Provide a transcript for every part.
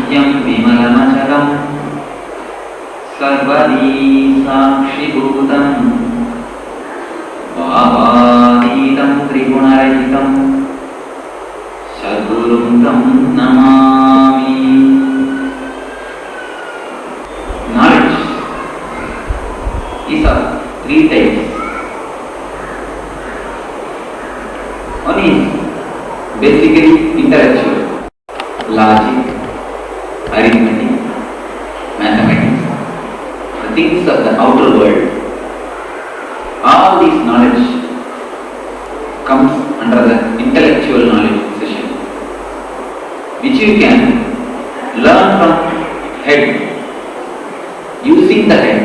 नित्यं विमलमचलं सर्वदी साक्षिभूतं भावातीतं त्रिगुणरहितं सद्गुरुं तं Namami. Knowledge is of three types. One is basically intellectual, logic, arithmetic, mathematics, the things of the outer world. All this knowledge comes under the intellectual knowledge session, which you can learn from head, using the head.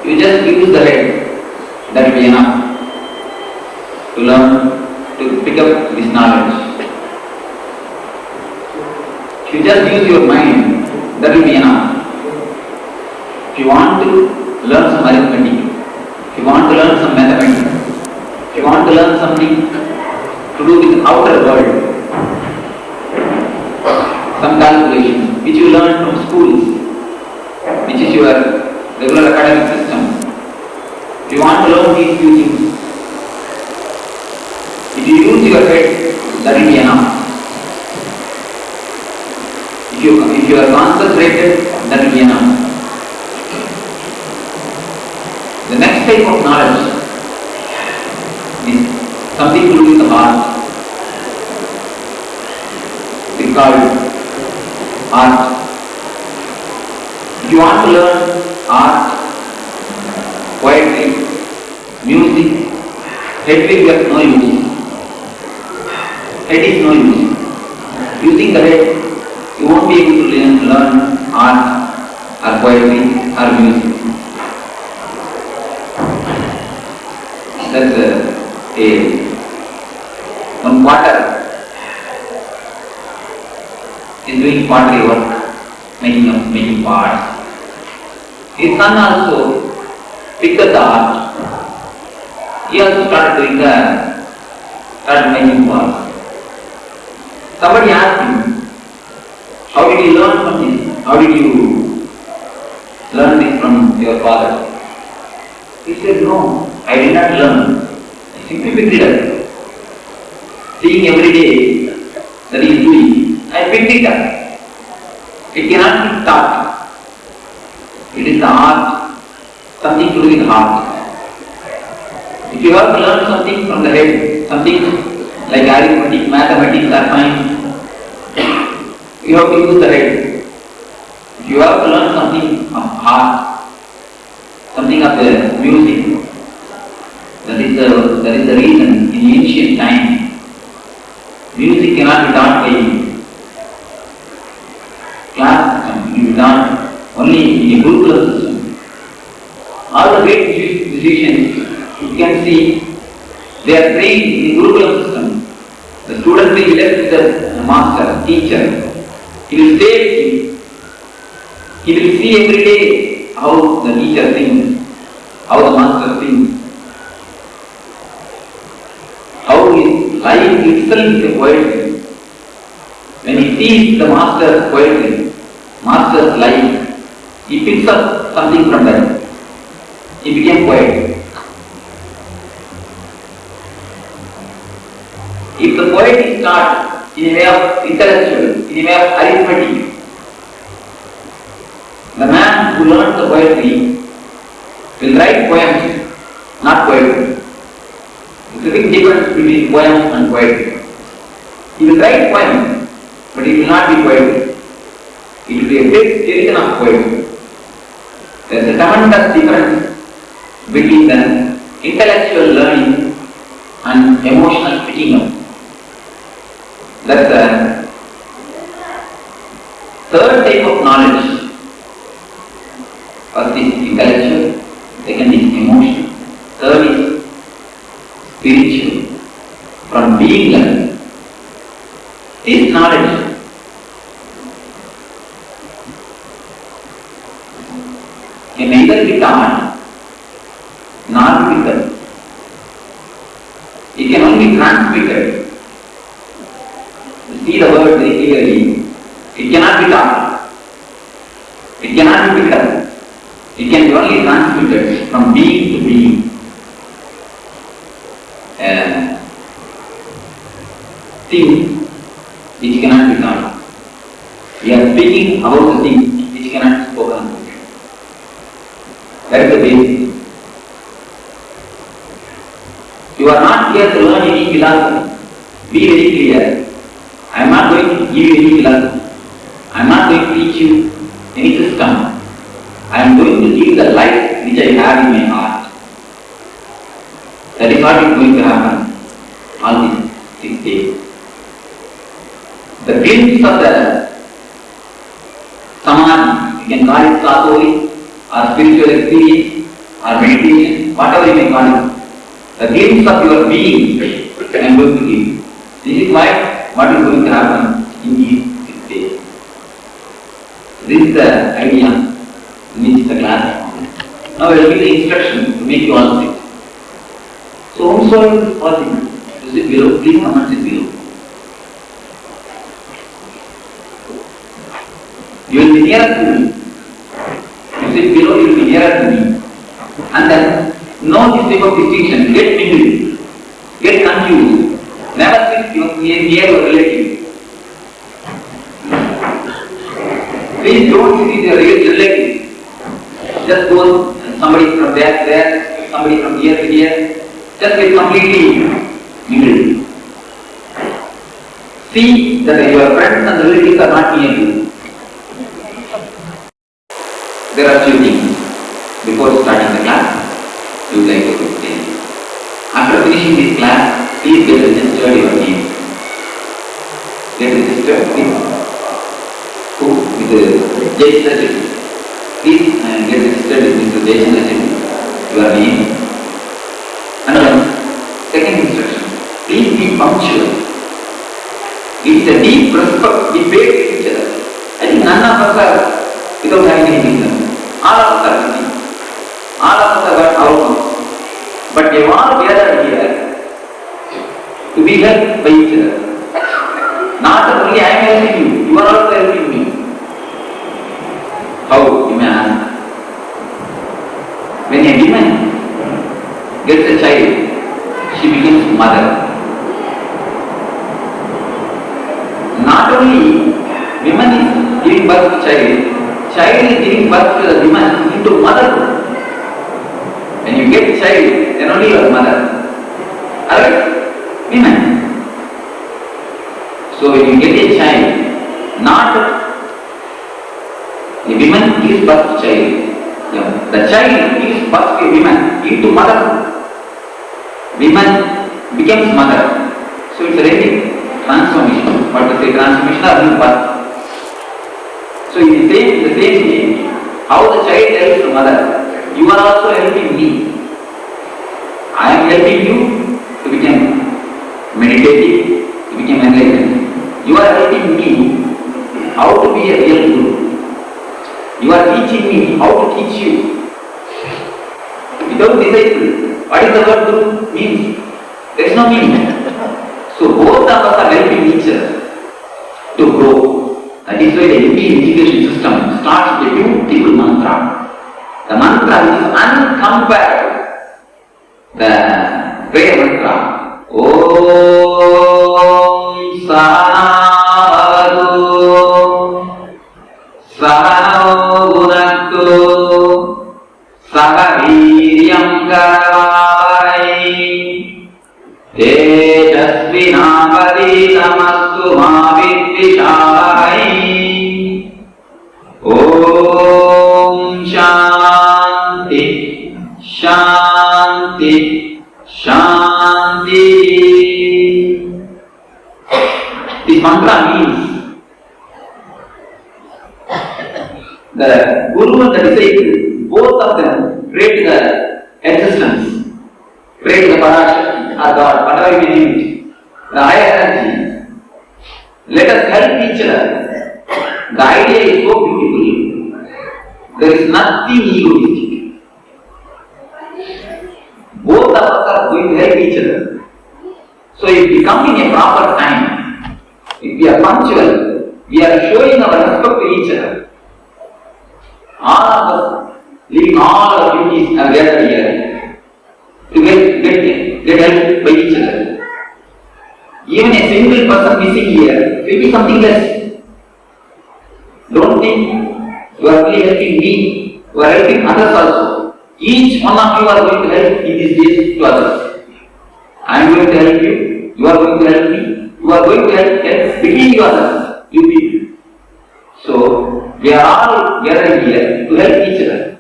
You just use the head, that will be enough to learn, to pick up this knowledge. If you just use your mind, that will be enough. If you want to learn some arithmetic, if you want to learn some mathematics, if you want to learn something to do with outer world, some calculations which you learn from schools, which is your regular academic system. If you want to learn these few things, if you use your head, that will be enough. If you are concentrated, that will be enough. The next type of knowledge is something to do with the heart. It's called art. If you want to learn art, poetry, music, head will get no use. Head is no use. Using the head, you won't be able to learn art or poetry or music. That's one potter is doing pottery work, making pots. His son also picked up the art. He also started making pots. Somebody asked him, how did you learn from this? How did you learn this from your father? He said, no, I did not learn. I simply picked it up. Seeing every day that he is doing, I picked it up. It cannot be taught. It is the art, something to do with the heart. If you have to learn something from the head, something like arithmetic, mathematics or science, you have to use the head. If you have to learn something of heart, something of the music, that is the reason in ancient time music cannot be taught by class system, it will be taught only in a Gurukula system. All the great musicians, you can see, they are trained in the Gurukula system. The student will be left with the master, teacher. He will stay with him. He will see every day how the teacher sings, how the master sings, how his life itself is a poetry. When he sees the master's poetry, master's life, he picks up something from that. He became poet. If the poet is taught in a way of intellectual, in a way of arithmetic, the man who learns the poetry will write poems, not poetry. There is a big difference between poems and poetry. He will write poems, but it will not be poetry. It will be a big skeleton of poetry. There is a tremendous difference between the intellectual learning and emotional picking up. That's the third type of knowledge. First is intellectual, second is emotional, third is spiritual, from being learned. This knowledge can neither be taught nor be taught. It can only be transmitted. See the word very clearly. It cannot be taught. It cannot be become. It can be only transmitted from being to being. Thing which cannot be taught. We are speaking about the thing which cannot be spoken. That is the basic. You are not here to learn any philosophy. Be very clear. I am not going to give you any philosophy. I am not going to teach you any system. I am going to give the life which I have in my heart. That is what is going to happen all these 6 days. The glimpse of the samadhi, you can call it satori or spiritual experience or meditation, whatever you may call it. The glimpse of your being I am going to give. This is what is going to happen in these 6 days. This is the idea in which the class. Now I will give the instruction to make you all sit. So whomsoever is possible to sit below, please come and sit below. You will be nearer to me. You sit below, you will be nearer to me. And then know this type of distinction, get mingled, get confused. Never sit near your relative. Please don't sit with your relative. Just go, somebody from there to there, somebody from here to here. Just get completely mingled. See that your friends and relatives are not near you. There are few things before starting the class you would like to explain. After finishing this class, please get registered your name. Get registered with who? With Jay Certificate. Please get registered with Mr. Jay Certificate. Your name. And then, second instruction. Please be punctual. It's a deep respect we pay to each other. I think none of us are without having any reason. All of us are sitting. All of us have got our own. But they all gathered here to be helped by each other. Not only I am helping you, you are also helping me. How? You may ask. When a woman gets a child, she becomes mother. Not only woman is giving birth to child is giving birth to the woman into motherhood. When you get a child, then only your mother. Alright? Women. So when you get a child, not a woman gives birth to child. The child gives birth to a woman into motherhood. Woman becomes mother. So it's a really transformation. What to say? Transformation or new birth. So in the same way, how the child helps the mother, you are also helping me. I am helping you to become meditative, to become enlightened. You are helping me how to be a real guru. You are teaching me how to teach you. Without disciple, what is the word guru means? There is no meaning. So both of us are helping each other to grow. That is why the Indian education system starts with a beautiful mantra. The mantra is uncomparable. The prayer mantra. Om Sahadu Sahau Gunaktu Sahaviryam Karavai Tejasvinavadi Namastu Mavidvishai. Om Shanti Shanti Shanti. This mantra means the Guru and the disciple, both of them pray to the existence, pray to the Parashakti or God, whatever you name it, the higher energy. Let us help each other. The idea is so beautiful. There is nothing egoistic. Both of us are going to help each other. So if we come in a proper time, if we are punctual, we are showing our respect to each other. All of us, leaving all our duties, are gathered here to get help by each other. Even a single person missing here will be something less. Don't think you are only helping me, you are helping others also. Each one of you are going to help in these days to others. I am going to help you, you are going to help me, you are going to help between you others, you people. So, we are all gathered here to help each other.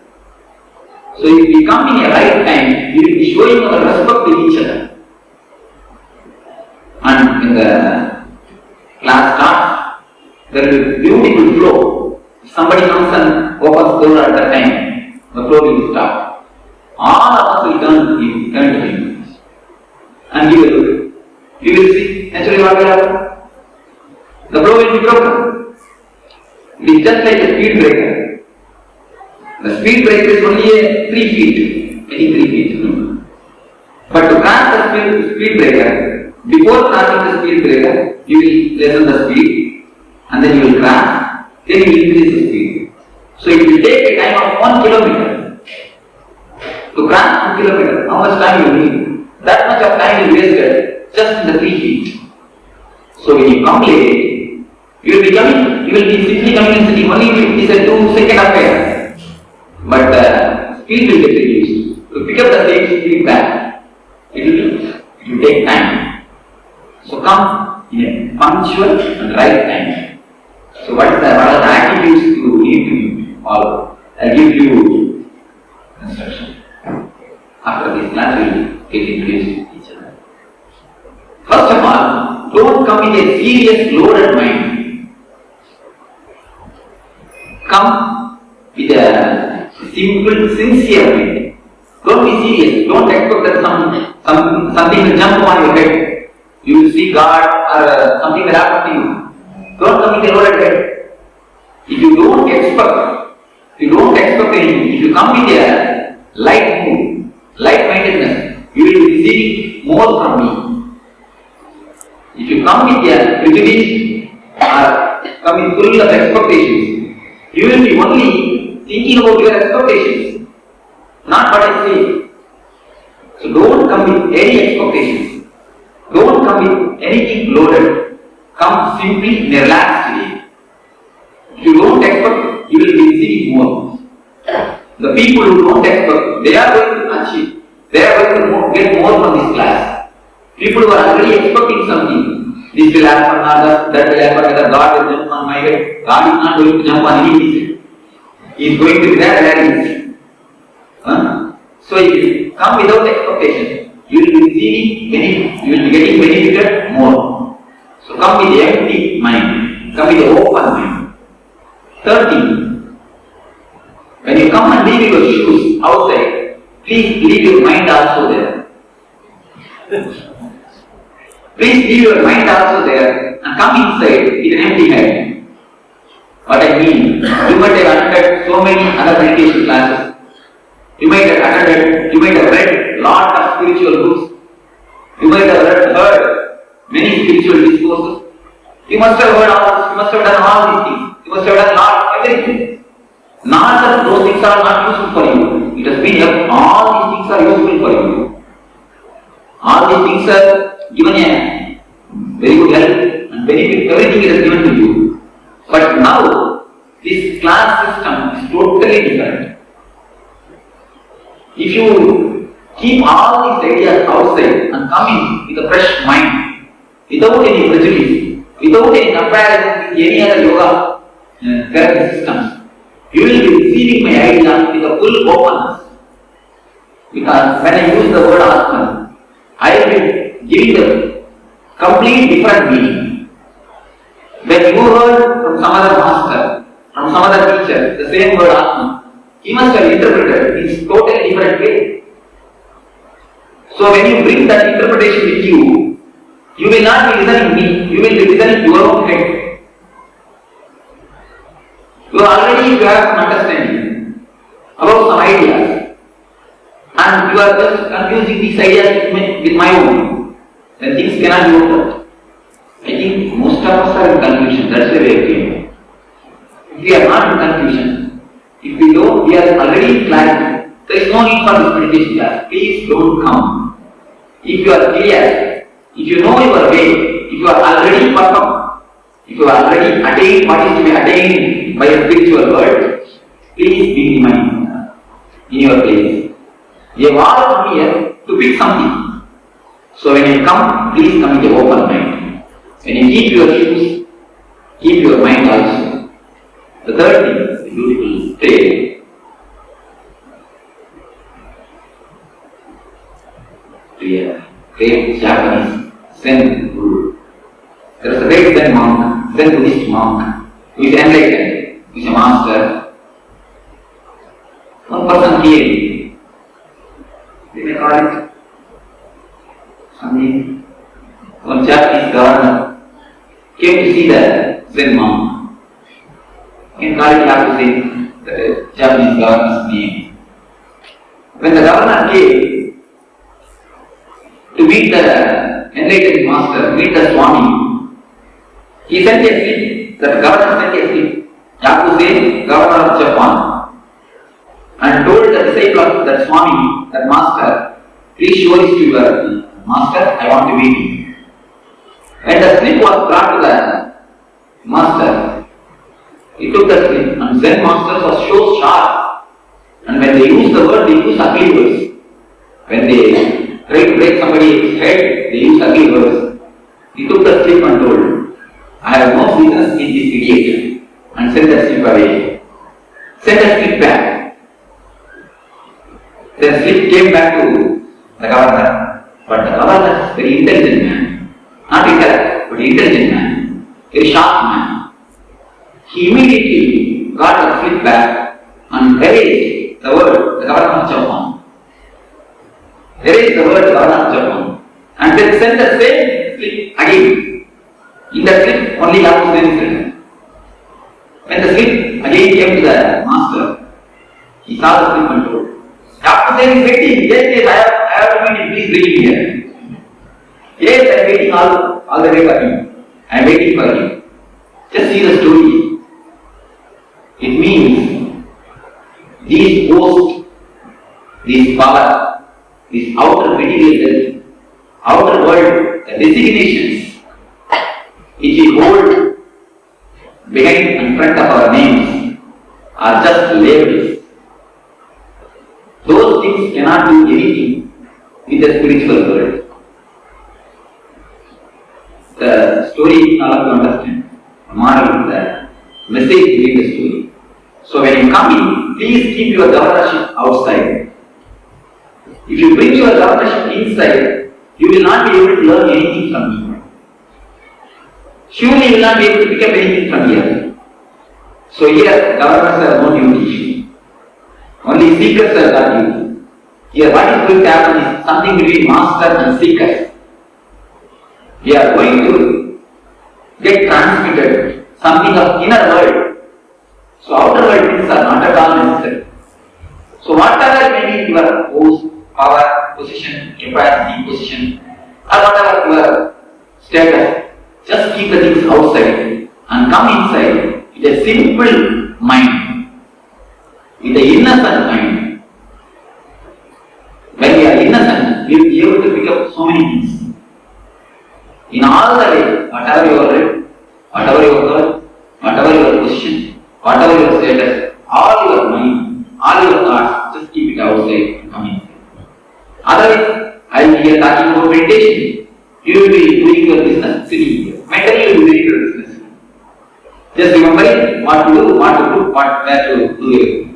So, if we come in a right time, we will be showing our respect to each other. And when the class starts, there will be beautiful flow. If somebody comes and opens the door at that time, the flow will start. All of us will turn to him and give a look. You will see naturally what will happen. The flow will be broken. It is just like a speed breaker. The speed breaker is only 3 feet, I think 3 feet. But to cross the speed breaker, before crossing the speed breaker, you will lessen the speed and then you will cross, then you will increase the speed. So it will take a time of 1 kilometer. To cross 1 kilometer, how much time you will need? That much of time is wasted just in the 3 feet. So when you come late, you will be simply coming and sitting, only it is a 2-second affair. But the speed will get reduced. To pick up the same speed back, it will take time. So come in a punctual and right time. So what are the attitudes you need to follow? I will give you instruction. After this class, we will get introduced to each other. First of all, don't come with a serious, loaded mind. Come with a simple, sincere mind. Don't be serious. Don't expect that something will jump on your head. You will see God or something will happen to you. Don't come with a loaded head. If you don't expect anything, if you come with a light mood, light-mindedness, you will be receiving more from me. If you come with a prejudice or come with full of expectations, you will be only thinking about your expectations, not what I say. So don't come with any expectations. Don't come with anything loaded. Come simply in a relaxed way. If you don't expect, you will be receiving more. The people who don't expect, they are going to achieve. They are going to get more from this class. People who are already expecting something. This will happen, that will happen, whether God will jump on my head. God is not going to jump on anybody's head. He is going to be there where he is. So if you come without expectation, you will be receiving you will be getting benefited more. So come with the empty mind, come with the open mind. 13. When you come and leave your shoes outside, please leave your mind also there. Please leave your mind also there and come inside with an empty head. What I mean, you might have attended so many other meditation classes. You might have read lot of spiritual books. You might have heard many spiritual discourses. You must have heard all, you must have done all these things. You must have done everything. Not that those things are not useful for you. It has been that all these things are useful for you. All these things are given a very good help and benefit. Everything is given to you. But now, this class system is totally different. If you keep all these ideas outside and come in with a fresh mind, without any prejudice, without any comparison with any other yoga therapy systems, you will be receiving my idea with a full openness. Because when I use the word Atman, I will be giving the complete different meaning. When you heard from some other master, from some other teacher, the same word Atman, he must have interpreted in totally different way. So when you bring that interpretation with you, you will not be listening me, you will be listening your own head. You already have some understanding about some ideas, and you are just confusing these ideas with my own. Then things cannot be worked out. I think most of us are in confusion. That's why we are here. If we are not in confusion, if we know we are already in clarity, there is no need for this meditation class. Please don't come. If you are clear, if you know your way, if you are already perfect, if you are already attained what is to be attained by a spiritual world, please be in your place. We have all come here to pick something. So when you come, please come with an open mind. When you keep your shoes, keep your mind also. The third thing is the beautiful tale. A great Japanese Zen guru. There is a great Zen monk, Zen Buddhist monk, who is enlightened, who is a master. One person came, they may call it something. One Japanese governor came to see the Zen monk. In Kali, you have to say the Japanese governor's name. When the governor came to meet the enlightened master, meet the Swami, he sent a slip, the governor sent a slip, Yakuzen, governor of Japan, and told the disciple of that Swami, that master, please show this to your master, I want to meet him. When the slip was brought to the master, he took the slip, and Zen master was so sharp, and when they use the word, they use ugly words. When they try to break somebody's head, they use ugly words. He took the slip and told, I have no business in this idiot, and sent the slip away. Sent the slip back. The slip came back to the governor, but the governor is very intelligent man. Not intellect, but intelligent man. Very sharp man. He immediately got the slip back and erased the word, the governor of Japan. Erased the word, the governor of Japan. And then sent the same slip again. In the slip, only Yakuzen is written. When the slip again came to the master, he saw the slip and told, Yakuzen is waiting. Yes, I have to meet him. Please bring him here. Yes, I am waiting all the way for him. I am waiting for him. Just see the story. It means these posts, these power, these outer material, outer world, the designations which we hold behind and front of our names are just labels. Those things cannot do anything in the spiritual world. The story all of you understand. The moral, the message behind the story. So when you come in, please keep your governorship outside. If you bring your governorship inside, you will not be able to learn anything from me. Surely you will not be able to pick up anything from here. So here, governors have no duty. Only seekers are got duty. Here, what is going to happen is something between master and seekers. We are going to get transmitted something of inner world. So outer world things are not at all necessary. So whatever may be your post, power, position, capacity, position, or whatever your status, just keep the things outside and come inside with a simple mind, with an innocent mind. When we are innocent, we will be able to pick up so many things. In all the way, whatever you are read, whatever you are heard, whatever your position, whatever your status, all your mind, all your thoughts, just keep it outside and come inside. Otherwise, I will be here talking about meditation. You will be doing your business sitting here. Mentally, you will be doing your business. Just remembering what to do, where to do it.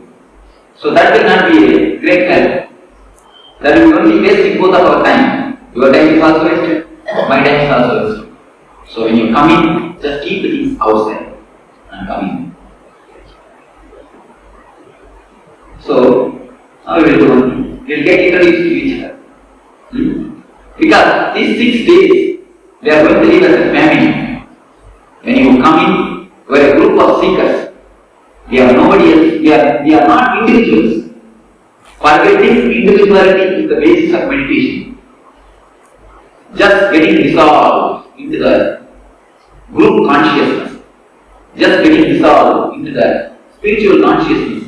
So that will not be a great help. That will only waste both of our time. Your time is also wasted, my time is also wasted. So when you come in, just keep the things outside and come in. So, how we will do one thing? We will get introduced to each other. Because these 6 days, they are going to live as a family. When you come in, we are a group of seekers. We are nobody else. We are not individuals. Forgetting individuality is the basis of meditation. Just getting resolved into the group consciousness, just getting dissolved into the spiritual consciousness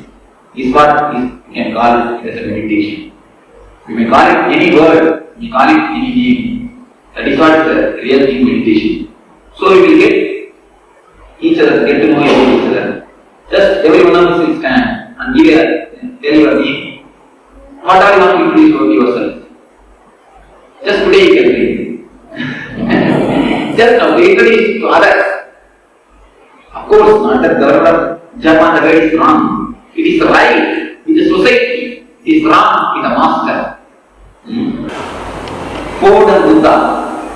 is what you can call it as a meditation. You may call it any word, you may call it any name. That is what is the real thing, meditation. So you will get each other, get to know each other. Just every one of us will stand and tell your name. Whatever you want to introduce about yourself. Just today you can read. Just now to introduce to others. Of course, not that the word of Japa is wrong. It is right in the society. It is wrong in the master. Ford and Buddha,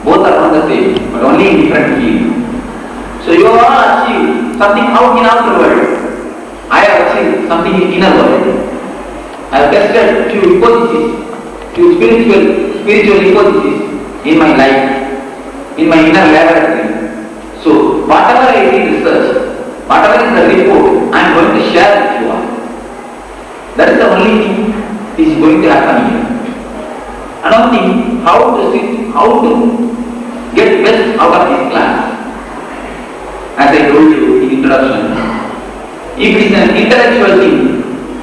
both are on the same, but only in different fields. So you have achieved something out in outer world. I have achieved something in inner world. I have tested few hypotheses, few spiritual hypotheses in my life, in my inner laboratory. So whatever I did research, whatever is the report, I am going to share with you all. That is the only thing that is going to happen here. Another thing, how to sit, how to get best out of this class. As I told you in introduction, if it is an intellectual thing,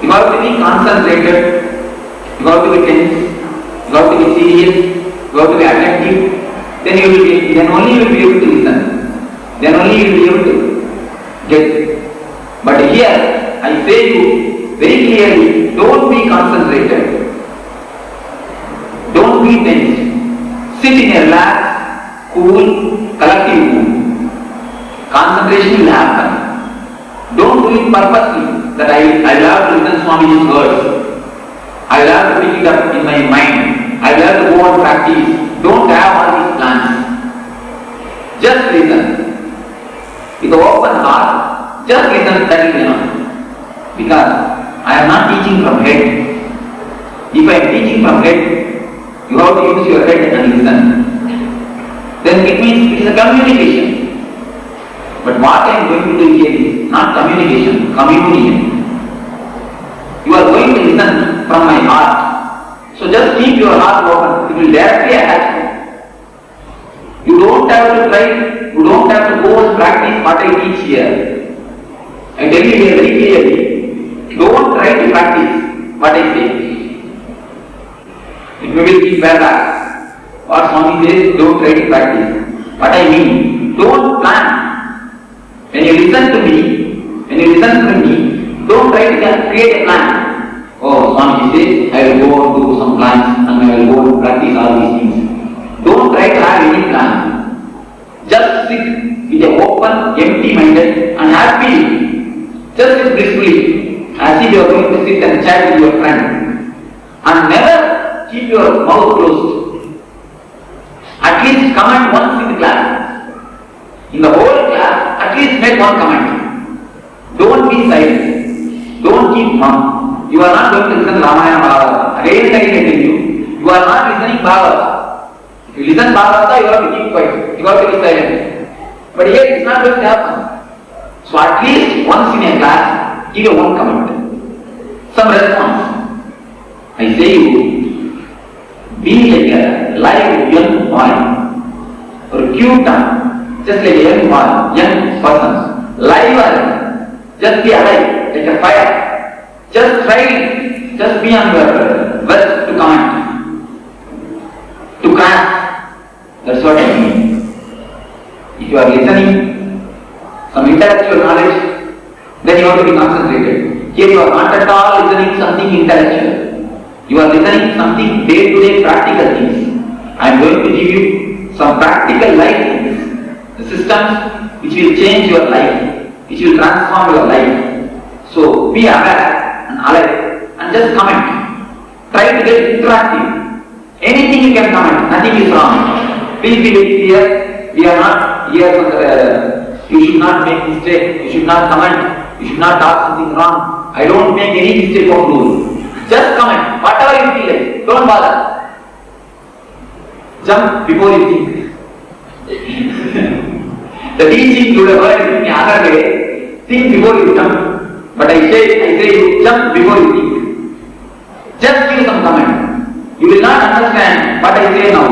you have to be concentrated, you have to be tense, you have to be serious, you have to be attentive, then only you will be able to listen. Then only you will be able to get it. But here, I say you very clearly, don't be concentrated. Don't be tense. Sit in a relaxed, cool, collective mood. Concentration will happen. Don't do it purposely that I will have to listen Swamiji's words. I will have to pick it up in my mind. I will have to go and practice. Don't have all these plans. Just listen. With an open heart, just listen, that is enough. Because I am not teaching from head. If I am teaching from head, you have to use your head and listen. Then it means it is a communication. But what I am going to do here is not communication, communion. You are going to listen from my heart. So just keep your heart open. It will directly attach you. You don't have to try, you don't have to go and practice what I teach here. I tell you here very clearly, don't try to practice what I say. It may be paradox. What Swami says, don't try to practice. What I mean, don't plan. When you listen to me, don't try to create a plan. Oh, Swami says, I will go and do some plans and I will go and practice all these things. Don't try to have any plan. Just sit with an open, empty-minded and happy. Just sit blissfully as if you are going to sit and chat with your friend. And never keep your mouth closed. At least comment once in the class. In the whole class, at least make one comment. Don't be silent. Don't keep mum. You are not going to listen Ramayana Bhagavata. Again and again I tell you, you are not listening Bhagavata. If you listen Bhagavata, you have to keep quiet. You have to be silent. But here it is not going to happen. So at least once in a class, give a one comment. Some response. I say you, be like a live young boy or a cute one, just like a young boy, young person, live, just be alive, like a fire. Just try, just be on your best to comment, to grasp. That's what I mean. If you are listening some intellectual knowledge, then you have to be concentrated. Here you are not at all listening something intellectual. You are listening something day-to-day practical things. I am going to give you some practical life things, the systems which will change your life, which will transform your life. So be aware and alive and just comment. Try to get interactive. Anything you can comment, nothing is wrong. Please be very clear. We are not here for the, you should not make mistake, you should not comment, you should not talk something wrong. I don't make any mistake of rule. Just comment, whatever you feel like, don't bother. Jump before you think. The teaching you have heard in the other way, think before you jump. But I say you jump before you think. Just give some comment. You will not understand what I say now.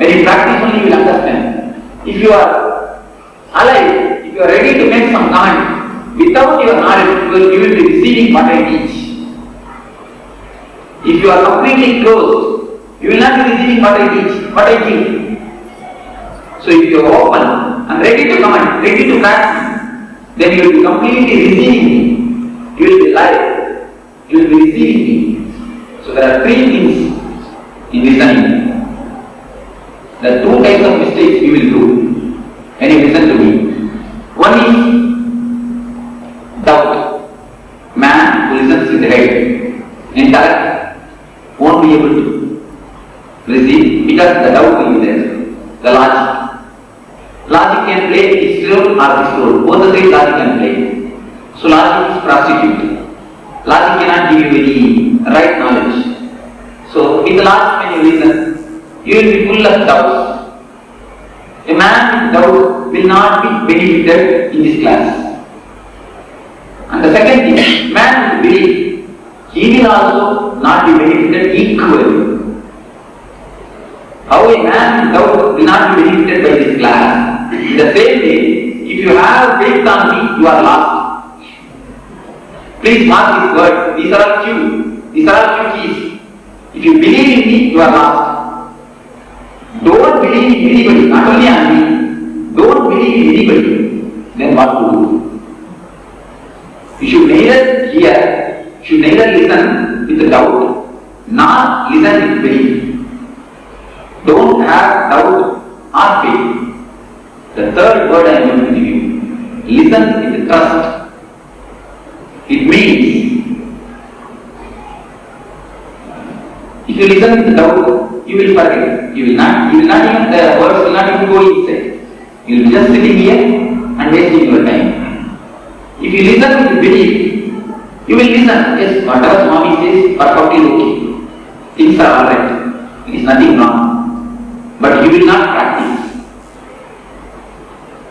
When you practice only you will understand. If you are alive, if you are ready to make some comment without your knowledge, you will be receiving what I teach. If you are completely closed, you will not be receiving what I teach, what I give. So if you are open and ready to comment, ready to practice, then you will be completely receiving me. You will be live. You will be receiving me. So there are three things in listening. There are two types of mistakes you will do when you listen to me. One is doubt. Man who listens with the head, intellect, won't be able to receive because the doubt will be there. The logic. Logic can play its role or this role. Both the three logic can play. So logic is prostitute. Logic cannot give you any right knowledge. So with logic when you listen, you will be full of doubts. A man with doubt will not be benefited in this class. And the second thing, man with belief, he will also not be benefited equally. How a man with doubt will not be benefited by this class. In the same way, if you have faith on me, you are lost. Please mark this word. These are all Q. These are all Q keys. If you believe in me, you are lost. Don't believe in anybody, not only on me. Don't believe in anybody. Then what to do? You should neither hear, you should neither listen with doubt, nor listen with belief. Don't have doubt or faith. The third word I am going to give you. Listen with trust. It means if you listen with doubt, you will forget. You will not even, the words will not even go inside. You will be just sitting here and wasting your time. If you listen with belief, you will listen. Yes, whatever Swami says, perfectly okay. Things are alright. It is nothing wrong. But you will not practice.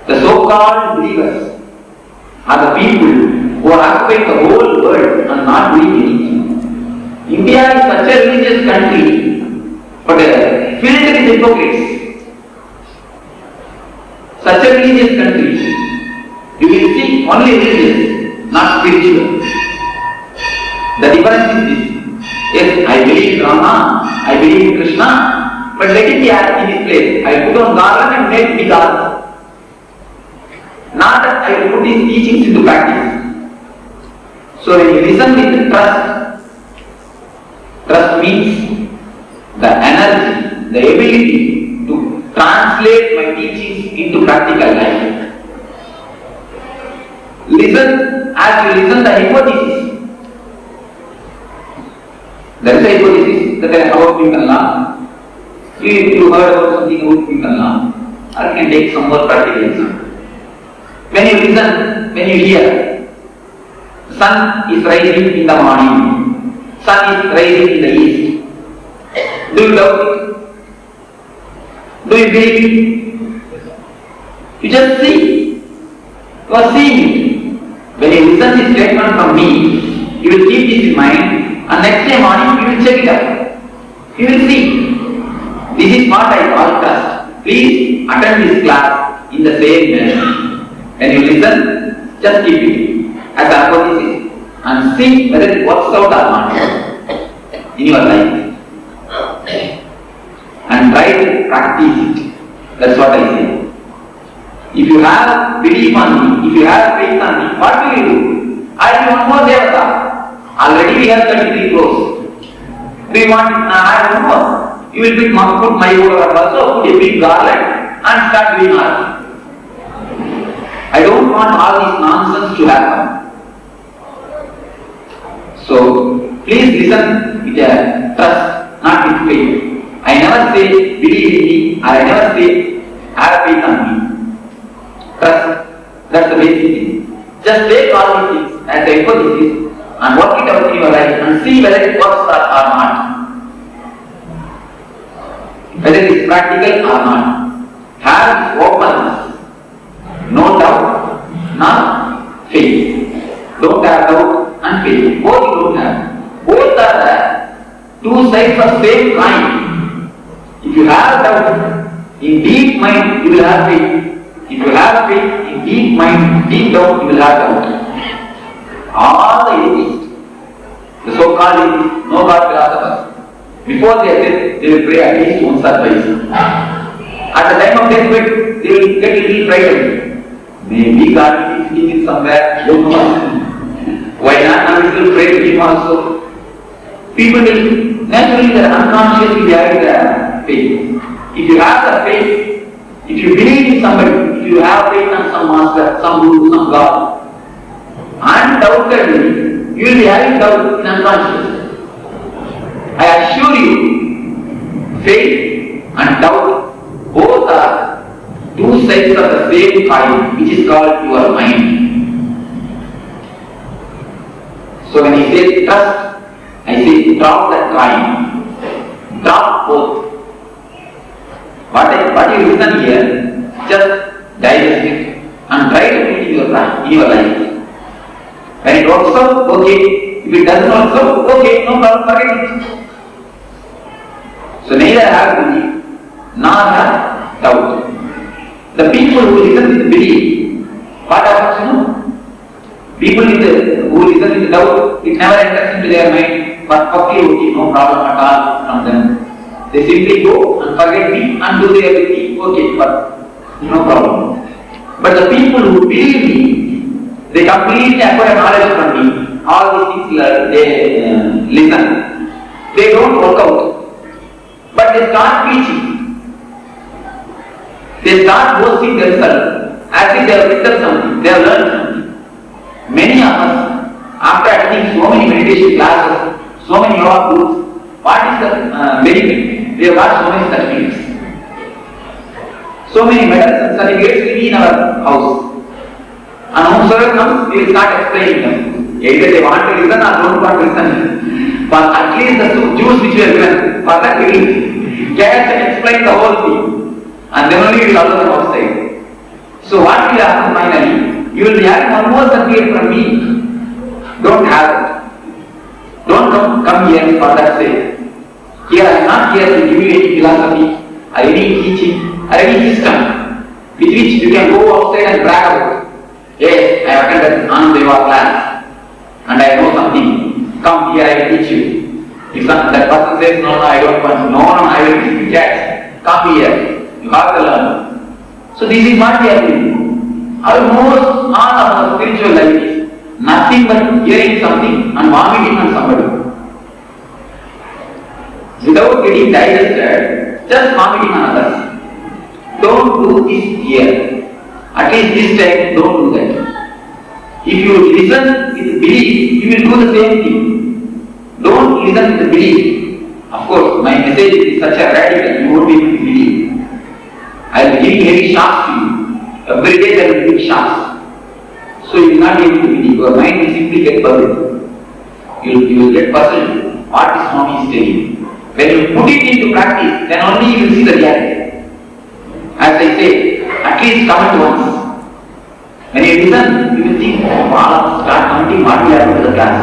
The so-called believers are the people who are occupying the whole world and not doing anything. India is such a religious country, but filled with hypocrites. Such a religious country, you will see only religious, not spiritual. The difference is this. Yes, I believe in Rama, I believe in Krishna, but let it be in this place. I put on garland and make big garland. Not that I will put these teachings into practice. So when you listen with trust, trust means the energy, the ability to translate my teachings into practical life. Listen, as you listen the hypothesis. There is a hypothesis that about Newton law. You heard about something about Newton law. I can take some more practical example. When you listen, when you hear, sun is rising in the morning, sun is rising in the east. Do you doubt it? Do you believe it? You just see. You are seeing it. When you listen this statement from me, you will keep this in mind, and next day morning you will check it out. You will see. This is what I call trust. Please attend this class in the same manner. When you listen, just keep it as a hypothesis and see whether it works out or not in your life. And try to practice it. That's what I say. If you have belief on me, if you have faith on me, what will you do? I will one more devata. Already we have 33 crores. Do you want I have one more? You will put my over also, put a big garland and start doing art. I don't want all this nonsense to happen. So, please listen with a trust, not with faith. I never say believe in me, or I never say have faith on me. Trust, that's the basic thing. Just take all these things as a hypothesis and work it out in your life and see whether it works or not. Whether it is practical or not. Have this openness. No doubt, nor faith. Don't have doubt and faith. Both you don't have. Both are the two sides of same coin. If you have doubt, in deep mind you will have faith. If you have faith in deep mind, deep down, you will have doubt. All the atheists, the so-called atheists, no God philosophers, before their death, they will pray at least once or twice. At the time of death, they will get a little frightened. Maybe God is sitting somewhere, don't know. Why not? Now we will pray to Him also. People will naturally, they are unconsciously having the faith. If you have the faith, if you believe in somebody, if you have faith on some master, some guru, some God, undoubtedly, you will be having doubt in unconscious. I assure you, faith and doubt both are two sides of the same coin, which is called your mind. So when he says trust, I say drop that coin, drop both. What you listen here, just digest it and try to put it in your life. When it works out, okay. If it doesn't work out, okay, no problem, forget it. So neither have belief nor have doubt. The people who listen with belief, what happens, you know? People who listen with doubt, it never enters into their mind, but okay, no problem at all from them. They simply go and forget me and do their everything, okay, but no problem. But the people who believe me, they completely acquire knowledge from me. All these things they listen. They don't work out. But they start preaching. They start boasting themselves as if they have picked up something, they have learned something. Many of us, after attending so many meditation classes, so many yoga groups, what is the benefit? We have got so many certificates. So many medals and certificates will be in our house. And whosoever comes, we will start explaining them. Either they want to listen or don't want to listen. But at least the juice which we have given, for that we will catch and explain the whole thing. And then only we will allow them outside. So what will happen finally? You will be having one more certificate from me. Don't have it. Don't come here for that sake. Here I am not here to give you any philosophy or any teaching or any system with which you can go outside and brag about. Yes, I have attended Anandeva class and I know something. Come here, I will teach you. If that person says, no, I don't want, no, I will teach you. Yes, come here. You have to learn. So this is what we are doing. Almost all of our spiritual life is nothing but hearing something and vomiting on somebody. Without getting digested, just vomiting on others. Don't do this here. At least this time, don't do that. If you listen with belief, you will do the same thing. Don't listen with belief. Of course, my message is such a radical, you won't be able to believe. I will give heavy shocks to you. Every day there will be shocks. So you will not be able to believe. Your mind will simply get puzzled. You will get puzzled. What is Swami is telling? When you put it into practice, then only you will see the reality. As I say, at least comment once. When you listen, you will think, wow, start commenting what will happen to the class.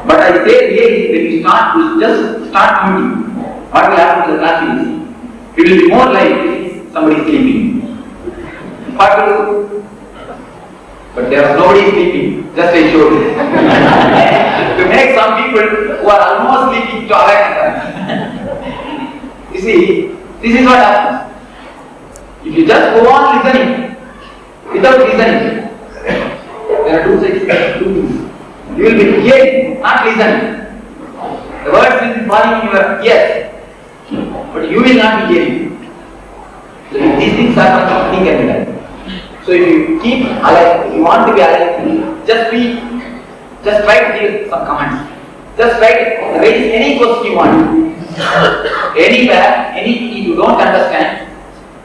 But I say here, when you just start commenting, what will happen to the class you will see. It will be more like somebody sleeping. What will do? But there was nobody sleeping, just I showed you. To make some people who are almost sleeping to awaken. You see, this is what happens. If you just go on listening, without listening, there are two things. You will be hearing, not listening. The words will be falling in your ears, but you will not be hearing. So if these things are nothing can be done. So if you keep alive, if you want to be alive, just try to give some comments. Just try to raise any question you want. Anywhere, if you don't understand,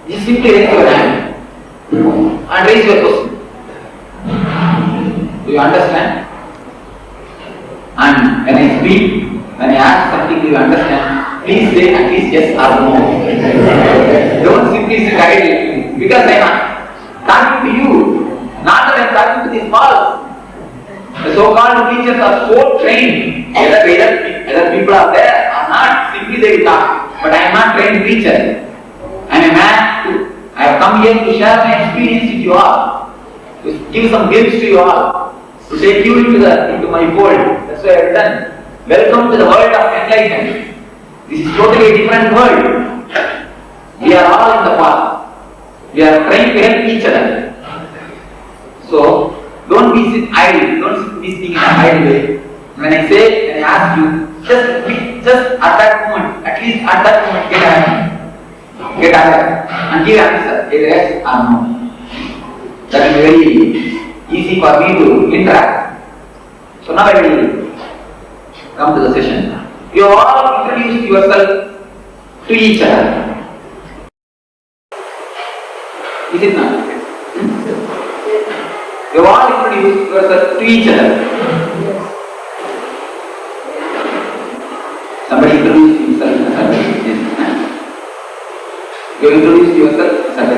just simply raise your hand and raise your question. Do you understand? And when I speak, when I ask something, do you understand? Please say at least yes or no. Don't simply sit idly, because I am talking to you, not that I am talking to this false. The so-called teachers are so trained, whether people are there or not, simply they will talk. But I am not trained teacher. I am a man too. I I have come here to share my experience with you all, to give some gifts to you all, to take you into my fold. That's why I have done. Welcome to the world of enlightenment. This is totally a different world. We are all in the path. We are trying to help each other. So, don't be idle. Don't be thinking in an idle way. When I ask you, just at that moment, at least at that moment, get alert and give answer, either yes or no. That is very easy for me to interact. So now I will come to the session. You all introduce yourself to each other. Is it not? You all introduce yourself to each other. Somebody introduce himself as a yes. You introduce yourself as a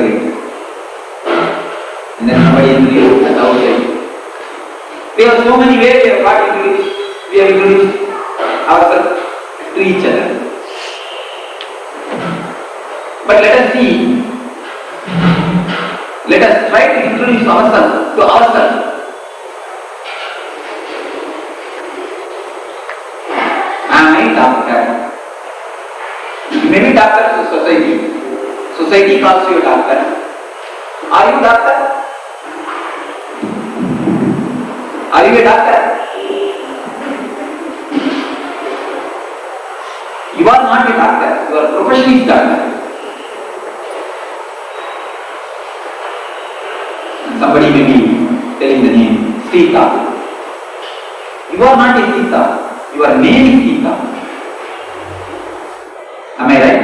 and then somebody introduce as outside. There are so many ways we have got introduced. We have introduced ourselves to each other. But let us see. Let us try to introduce ourselves to ourselves. I am a doctor. You may be doctor to society. Society calls you a doctor. Are you a doctor? Are you a doctor? You are not a doctor. Your profession is doctor. Somebody may be telling the name Sita. You are not a Sita. Your name is Sita. Am I right?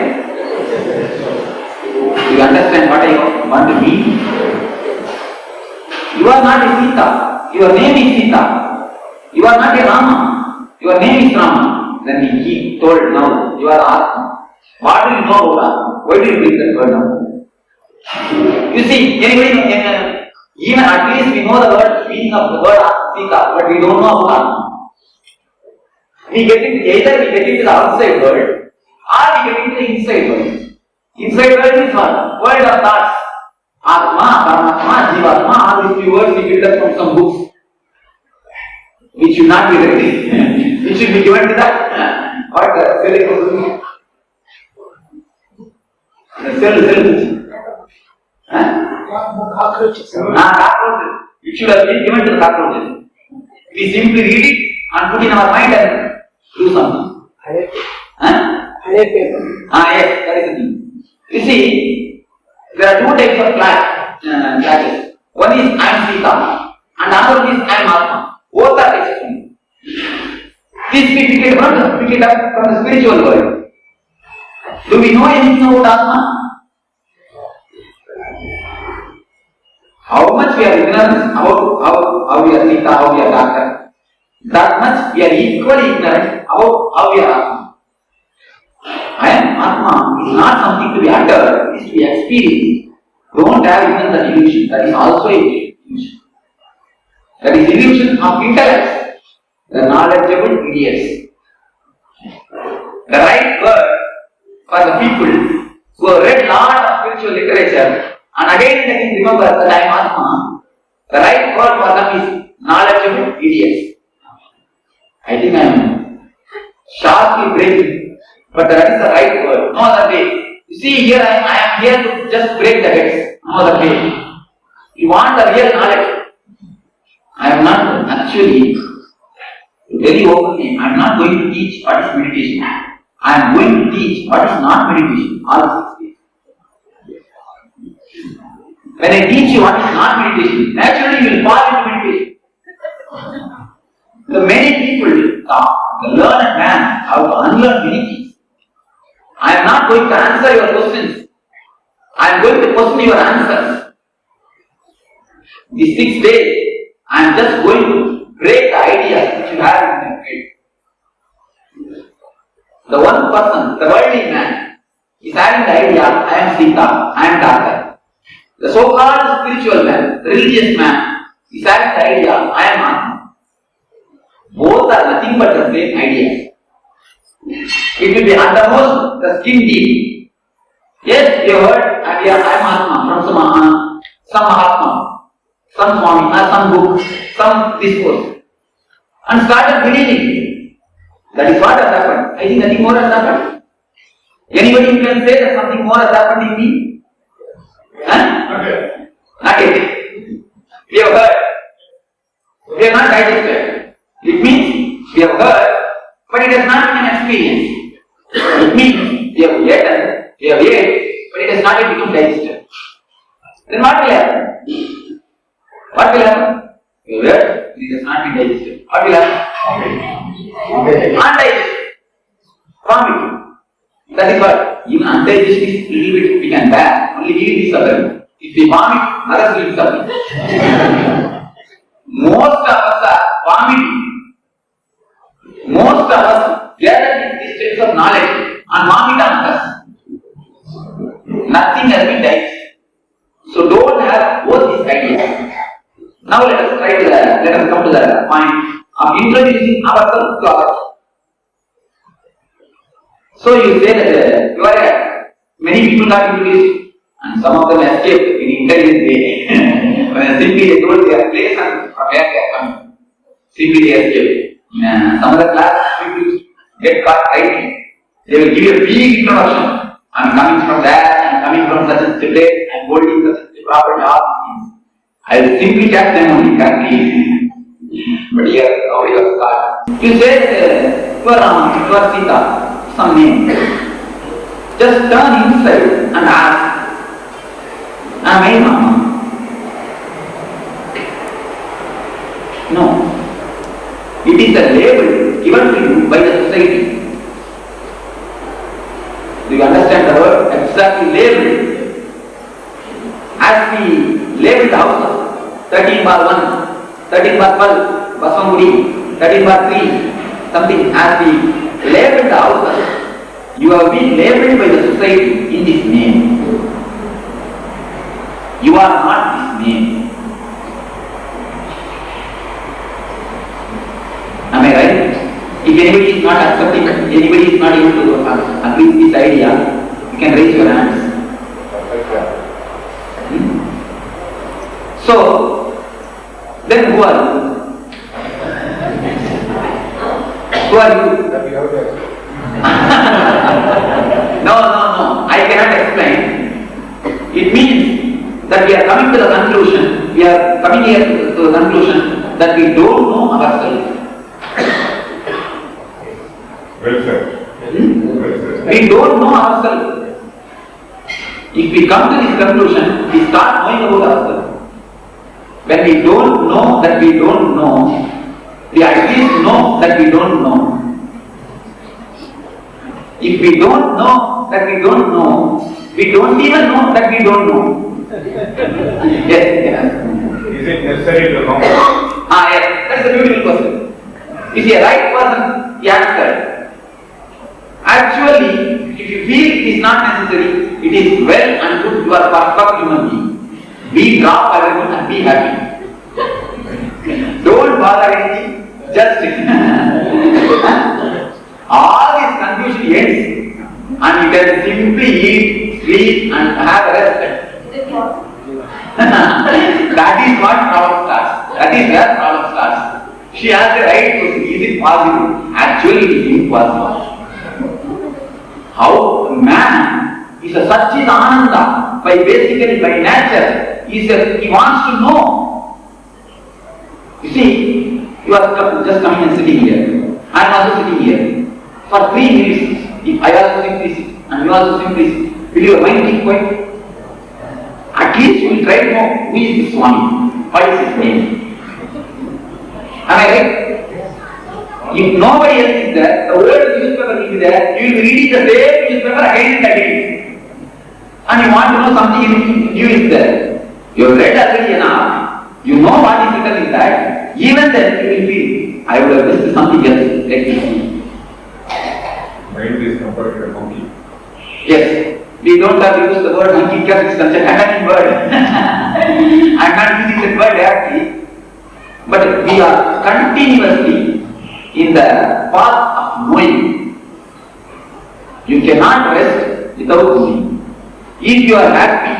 Do you understand what I want to mean? You are not a Sita. Your name is Sita. You are not a Rama. Your name is Rama. Then he told, now you are Atma. What do you know about Atma? Why do you bring that word now? You see, anybody even at least we know the word, meaning of the word Sita, but we don't know about Atma. Either we get into the outside world, or we get into the inside world. Inside world is what? World of thoughts. Atma, Paramatma, Jivatma, all these few words we get them from some books. Which should not be ready. It should be given to the what the cell. Cockroaches. Cockroaches. It should have been given to the cockroaches. We simply read it and put in our mind and do something. Paper. Yes, that is the thing. You see, there are two types of classes. One is I am Sita, and another one is I am Atma. Both are existing. This we pick it up from the spiritual world. Do we know anything about Atma? How much we are ignorant about how we are Sita, how we are Doctor. That much we are equally ignorant about how we are Atma. I am Atma is not something to be uttered, it is to be experienced. Don't have even the illusion. That is also a illusion. That is illusion of intellect. The knowledgeable idiots. The right word for the people who have read lot of spiritual literature and again remember that I am Atma. The right word for them is knowledgeable idiots. I think I am sharply breaking, but that is the right word. No other way. You see here I am here to just break the heads. No other way. You want the real knowledge. I am not actually, very openly, I am not going to teach what is meditation. I am going to teach what is not meditation. All 6 days. When I teach you what is not meditation, naturally you will fall into meditation. The many people talk, the learned man, how to unlearn many things. I am not going to answer your questions. I am going to question your answers. These 6 days, I am just going to break the ideas which you have in your head. The one person, the worldly man, is having the idea, I am Sita, I am Doctor. The so-called spiritual man, the religious man, is having the idea, I am Atma. Both are nothing but the same ideas. It will be at the most the skin deep. Yes, you heard, I am Atma from some Mahatma, some Swami, or some book, some discourse, and started believing. That is what has happened. I think nothing more has happened. Anybody who can say that something more has happened in me? Huh? Not yet. We have heard. We have not digested. It means we have heard, but it has not been an experience. It means we have eaten, we have ate, but it has not yet become digested. Then what will happen? What will happen? We have heard, it has not been digested. What will happen? Undigested. Vomiting. That is what. Even undigested is little bit we can bear. Only we will be suffering. If we vomit, others will be suffering. Most of us are vomiting. Most of us gather this sense of knowledge and vomit on us. Nothing has been digested. So don't have both these ideas. Now let us come to the point of introducing ourselves to others. So you say that you are many people got introduced and some of them escaped in intelligent way. When simply they told their place and from where they are coming. Simply they escaped. Some of the class people get caught writing. They will give you a big introduction. I am coming from there, I am coming from such a place, I am holding such a property, all these things. I will simply catch them only correctly. But here, how you are caught. You say you are Sita, some name. Just turn inside and ask, am I Mama? No. It is a label given to you by the society. Do you understand the word? Exactly labeled. As we labeled the houses, 13 bar 1, 13 bar 12, Baswamudi, 13 bar 3, something. As we labeled the houses, you have been labeled by the society in this name. You are not this name. Am I right? If anybody is not accepting, anybody is not able to agree with this idea, you can raise your hands. So, then who are you? Who are you? No. I cannot explain. It means that we are coming to the conclusion, we are coming here to the conclusion that we don't know ourselves. Well said. We don't know ourselves. If we come to this conclusion, we start knowing about ourselves. When we don't know that we don't know, we at least know that we don't know. If we don't know that we don't know, we don't even know that we don't know. Yes. Is it necessary to know? Yes. That's a beautiful question. You see, a right person, he answered. Actually, if you feel it is not necessary, it is well and good, you are a perfect human being. Be drop everyone and be happy. Don't bother anything, just all this confusion ends and you can simply eat, sleep and have rest. That is what problem starts. That is where problem starts. She has the right question, is it possible? Actually, it is impossible. How man is a Satchidananda by nature, he wants to know. You see, you are just coming and sitting here. I am also sitting here. For 3 minutes, if I also simply sit and you also simply sit, will your mind keep quiet? At least you will try to know who is this Swami, what is his name. Am I right? If nobody else is there, the old newspaper will be there, you will be reading the same newspaper again and again. And you want to know something new is there. You have read already enough, you know what is written in that, even then you will feel, I would have missed something else, let me see. Mind is compared to a monkey. Yes, we don't have to use the word monkey because it's such a Latin word. I am not using that word directly, but we are continuously in the path of knowing. You cannot rest without knowing. If you are happy,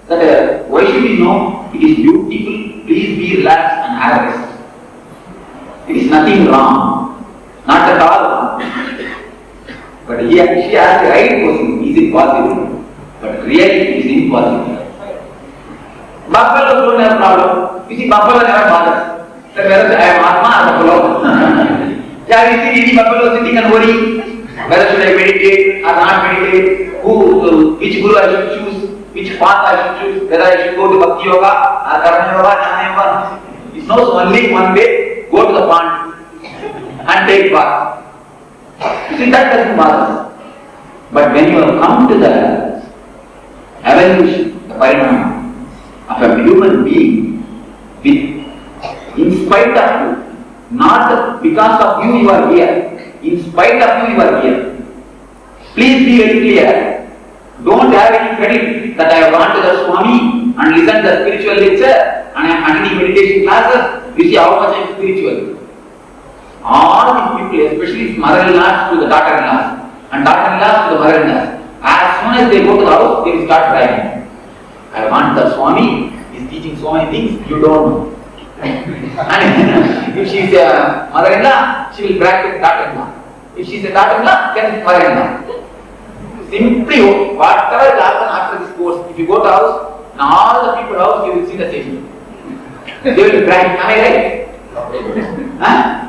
that why should we know it is beautiful, please be relaxed and have a rest. It is nothing wrong, not at all wrong. But she has the right question, is it possible? But really it is impossible. Buffalo don't have problem. You see, buffalo never bothers. Whether I am Atma or buffalo. Yeah, you see any buffalo sitting and worrying whether should I meditate or not meditate, which guru I should choose, which path I should choose, whether I should go to Bhakti Yoga or Karma Yoga, Jnana Yoga. It knows only one way, go to the pond and take bath. You see, that doesn't bother. But when you have come to the evolution, the parinama of a human being, in spite of you, not because of you, you are here. In spite of you, you are here. Please be very clear. Don't have any credit that I have gone to the Swami and listened to the spiritual lecture and I am attending meditation classes. You see how much I am spiritual. All these people, especially mother-in-laws to the daughter-in-laws and daughter-in-laws to the mother-in-laws, as soon as they go to the house, they will start crying. I want the Swami is teaching so many things you don't know. And if she is a mother-in-law, she will brag to daughter-in-law. If she is a daughter-in-law, then mother-in-law. Simply, whatever will happen after this course, if you go to house, in all the people's house, you will see the same. They will brag. Am I right? Huh?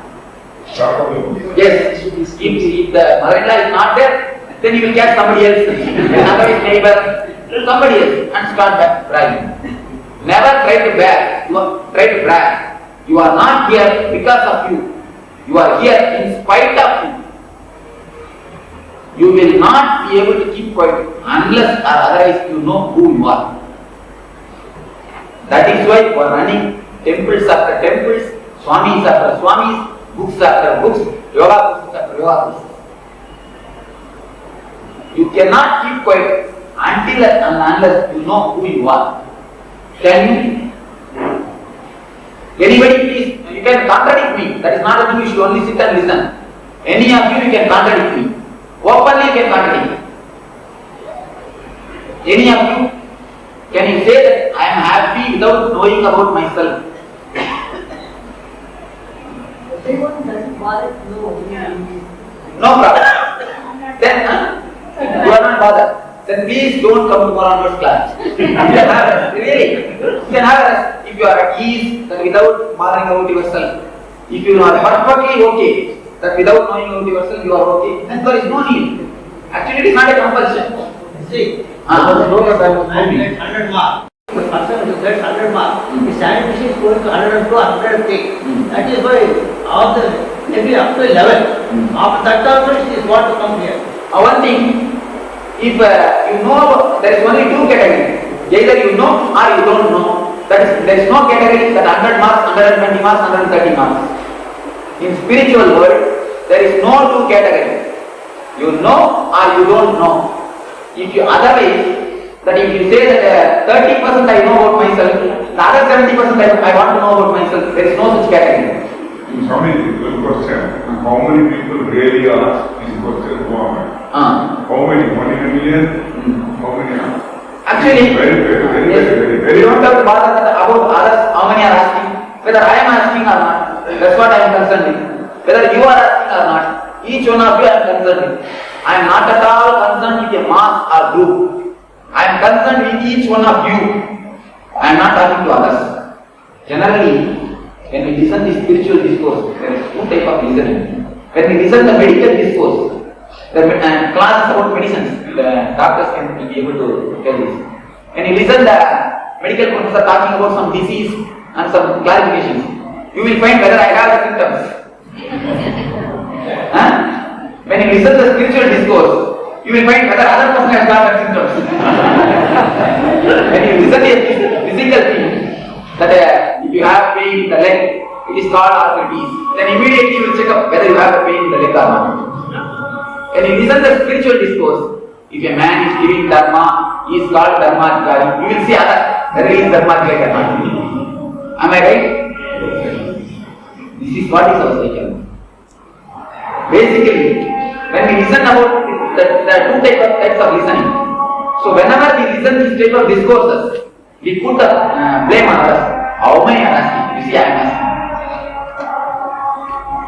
Yes. If the mother-in-law is not there, then you will catch somebody else, another his neighbor, somebody else, and start bragging. Never try to brag. Try to brag. You are not here because of you. You are here in spite of you. You will not be able to keep quiet unless or otherwise you know who you are. That is why you are running temples after temples, swamis after swamis, books after books, yoga books after yoga books. You cannot keep quiet until and unless you know who you are. Can you? Anybody please, you can contradict me. That is not a thing, you should only sit and listen. Any of you can contradict me. Openly you can contradict me. Any of you, can you say that I am happy without knowing about myself? Everyone doesn't bother to know. No problem. Then, you are not bothered. Then please don't come to tomorrow's class. You can have rest, really. You can have rest if you are at ease, that without bothering about yourself. If you are perfectly okay, that without knowing about yourself you are okay, then there is no need. Actually, it is not a compulsion. See, I was told that I was moving 100 marks. The person who gets 100 marks, the scientist is going to 102, 103. That is why all the maybe up to 11. After that also she is want to come here. One thing, if you know, there is only two categories. Either you know or you don't know. There is no category that 100 marks, 120 marks, 130 marks. In spiritual world, there is no two categories. You know or you don't know. If you otherwise, that if you say that 30% I know about myself, the other 70% I want to know about myself, there is no such category. Swami, one question. How many people really ask this question? How many? 1 in a million? How many are? Actually, very you don't have to bother about others, how many are asking, whether I am asking or not. That's what I am concerned with. Whether you are asking or not, each one of you I am concerned with. I am not at all concerned with a mass or group. I am concerned with each one of you. I am not talking to others. Generally, when we listen to spiritual discourse, there is two types of listening. When we listen to medical discourse, the class about medicines, the doctors can be able to tell this. When you listen the medical professor talking about some disease and some clarifications, you will find whether I have the symptoms. When you listen to the spiritual discourse, you will find whether other person has got the symptoms. When you listen to a physical thing, that if you have pain in the leg, it is called arthritis. Then immediately you will check up whether you have a pain in the leg or not. When you listen to the spiritual discourse, if a man is giving dharma, he is called dharmadhikari. You will see whether he is dharmadhikari or not. Am I right? This is what is our cycle. Basically, when we listen about the two types of listening, so whenever we listen to this type of discourses, We put the blame on others. How many are asking? You see, I am asking.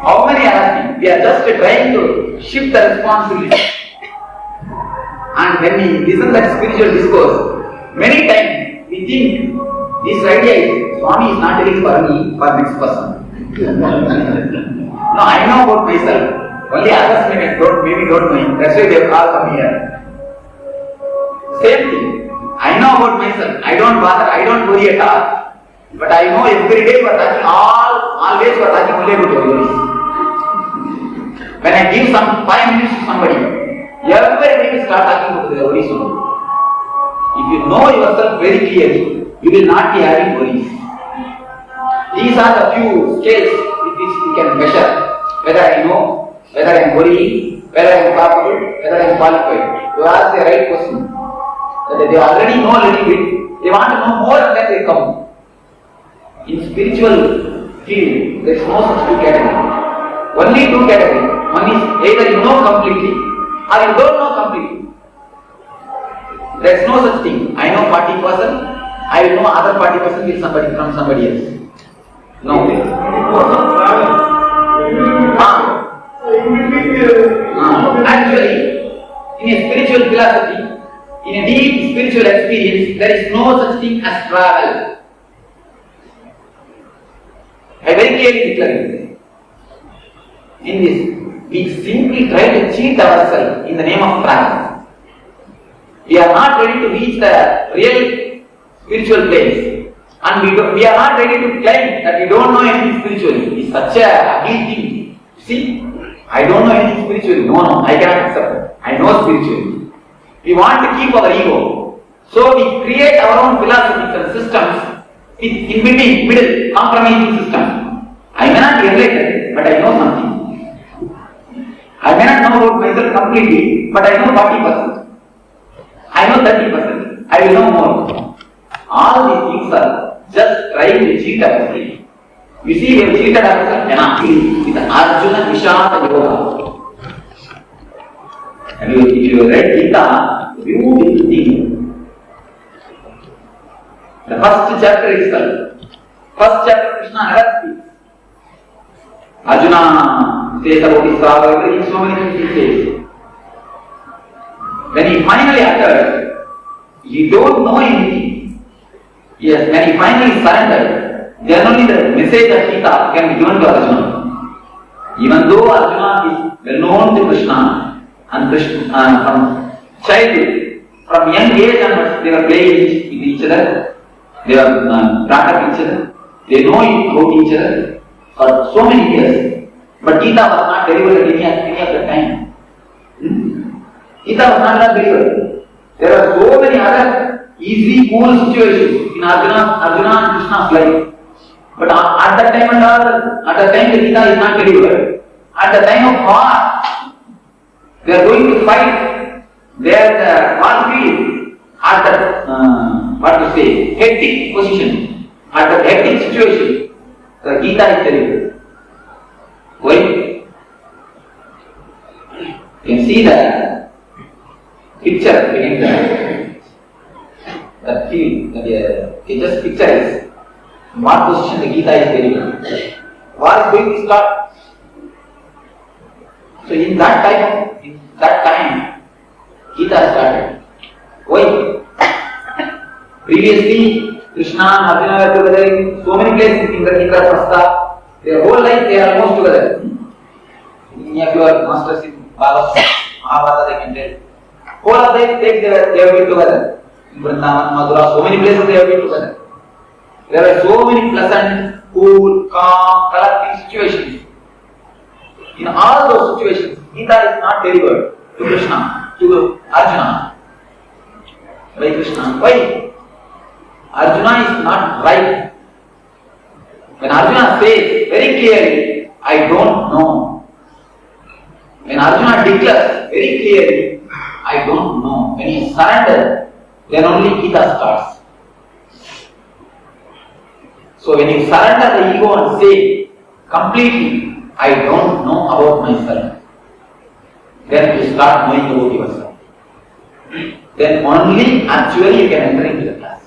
How many are asking? We are just trying to shift the responsibility. And when we listen to that spiritual discourse, many times we think this idea is Swami is not telling for me, for next person. No, I know about myself. Only others maybe don't know. That's why they have all come here. Same thing. I know about myself. I don't bother. I don't worry at all. But I know every day we are talking always we are talking only about worries. When I give some 5 minutes to somebody, everybody will start talking about their worries only. If you know yourself very clearly, you will not be having worries. These are the few scales with which we can measure whether I know, whether I am worrying, whether I am capable, whether I am qualified. You ask the right person. They already know a little bit, they want to know more and then they come. In spiritual field, there is no such two categories. Only two categories. One is either you know completely or you don't know completely. There is no such thing. I know 40%, I will know other 40% with somebody from somebody else. No way. Actually, in a spiritual philosophy, in a deep spiritual experience, there is no such thing as travel. I very clearly declare it. In this, we simply try to cheat ourselves in the name of travel. We are not ready to reach the real spiritual place, and we are not ready to claim that we don't know anything spiritually. It's such a ugly thing. See, I don't know anything spiritually. No, I cannot accept it. I know spiritually. We want to keep our ego. So we create our own philosophies and systems in between, middle, compromising systems. I may not be enlightened, but I know something. I may not know about myself completely, but I know 40%. I know 30%. I will know more. All these things are just trying to cheat ourselves. You see, we have cheated ourselves with Arjuna Vishada Yoga. And if you read Gita, beautiful thing. The first chapter itself, Krishna never speaks. Arjuna says about his saga, so many things he says. When he finally uttered, you don't know anything. Yes, when he finally surrendered, then only the message of Gita can be given to Arjuna. Even though Arjuna is well known to Krishna, and Krishna, from childhood, from young age onwards, they were playing with each other, they were brought up each other, they know about each other for so many years. But Gita was not delivered at any of the time. Gita was not delivered. There are so many other easy, cool situations in Arjuna and Krishna's life. But at that time and all, at the time the Gita is not delivered. At the time of war, they are going to fight. They are the war field at the hectic position, at the hectic situation. The Gita is delivered. Why? You can see the picture behind that field. You just picture is what position the Gita is delivered. War is going to start. So in that time, Gita started. Why? Previously, Krishna and Arjuna were together in so many places in the Indraprastha. Their whole life they are almost together. Any of your masters in Bhagavad, Mahabharata they can tell. Whole of their life they have been together. In Vrindavan, Madhura, so many places they have been together. There are so many pleasant, cool, calm, collective situations. In all those situations, Gita is not delivered to Krishna, to Arjuna. By Krishna. Why? Arjuna is not right. When Arjuna says very clearly, I don't know. When Arjuna declares very clearly, I don't know. When he surrenders, then only Gita starts. So when you surrender the ego and say completely, I don't know about myself, then you start knowing about yourself. Then only actually you can enter into the class.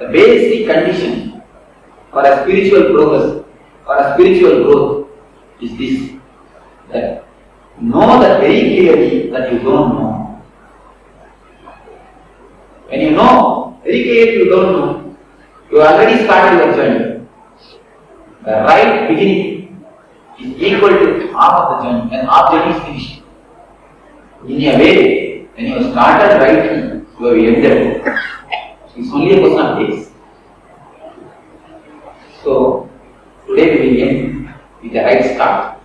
The basic condition for a spiritual progress, for a spiritual growth is this, that know that very clearly that you don't know. When you know very clearly you don't know, you already started your journey. The right beginning is equal to half of the journey when half journey is finished. In a way, when you started rightly, you have ended. It's only a question of days. So, today we will end with the right start.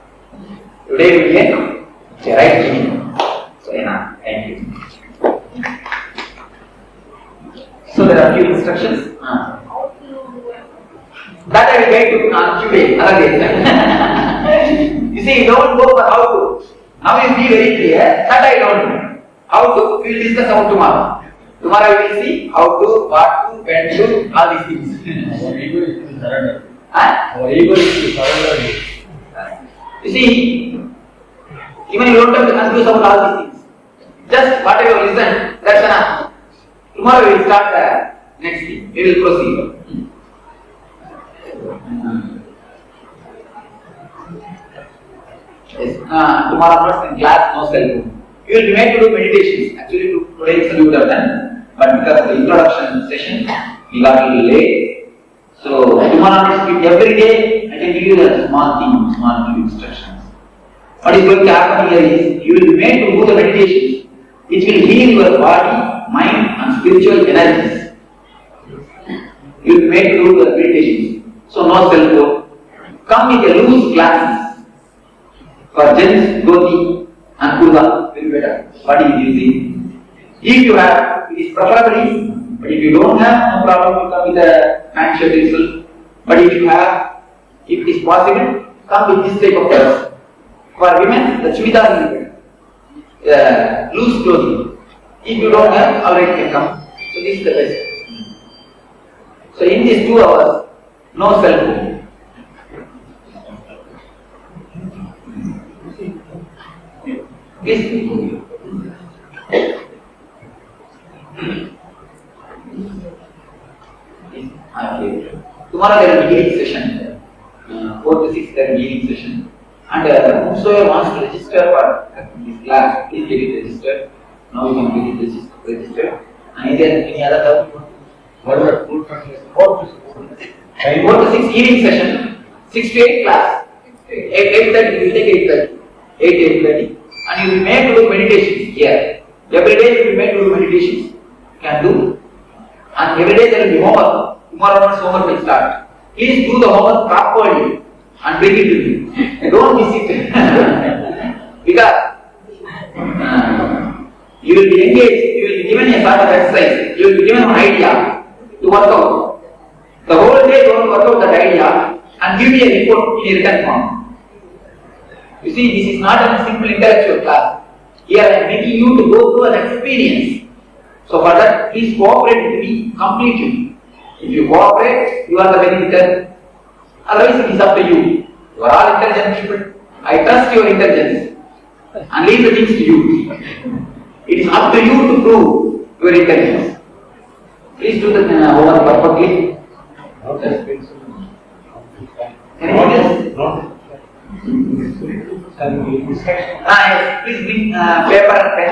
Today we will end with the right beginning. So, thank you. So, there are a few instructions. That I will get to today, another day. You see, don't go for how to. Now you be very clear, that I don't know. How to, we will discuss about tomorrow. Tomorrow we will see how to, what to, when to, all these things. Our ego is to surrender. Huh? Our ego is to surrender. You see, even you don't have to confuse about all these things. Just whatever you listen, that's enough. Tomorrow we will start the next thing. We will proceed. Yes. Tomorrow onwards in class, no cell phone. You will be made to do meditations. Actually, today we would have done, but because of the introduction session, we got a little late. So tomorrow onwards, every day I can give you the small few instructions. What is going to happen here is you will be made to do the meditations, which will heal your body, mind, and spiritual energies. You will be made to do the meditations. So no cell phone. Come with a loose glasses. For gents, dhoti and kurta will be better. What is using? If you have, it is preferably, but if you don't have, no problem, you come with a pant shirt itself. But if you have, if it is possible, come with this type of clothes. For women, the churidar will be better. Loose clothing. If you don't have, alright, you can come. So this is the best. So in these 2 hours, no cell phone. Please. Tomorrow there will be healing session. 4 to 6 there will be healing session. And whosoever wants to register for this class, please get it registered. Now you can get it registered. And is there any other doubt? What about 4 to 6 healing session. 6 to 8 class. 8:30 we will take 8:30. 8:30. And you will be made to do meditations here. Every day you will be made to do meditations. You can do. And every day there will be homework. Tomorrow onwards homework will start. Please do the homework properly and bring it to me. Don't miss it. Because you will be engaged, you will be given a sort of exercise, you will be given an idea to work out. The whole day don't work out that idea and give me a report in a written form. You see, this is not a simple intellectual class. Here I am making you to go through an experience. So for that, please cooperate with me completely. If you cooperate, you are the benefactor. Otherwise, it is up to you. You are all intelligent people. I trust your intelligence and leave the things to you. It is up to you to prove your intelligence. Please do the homework perfectly. Anything else? Yes, please bring paper and pen.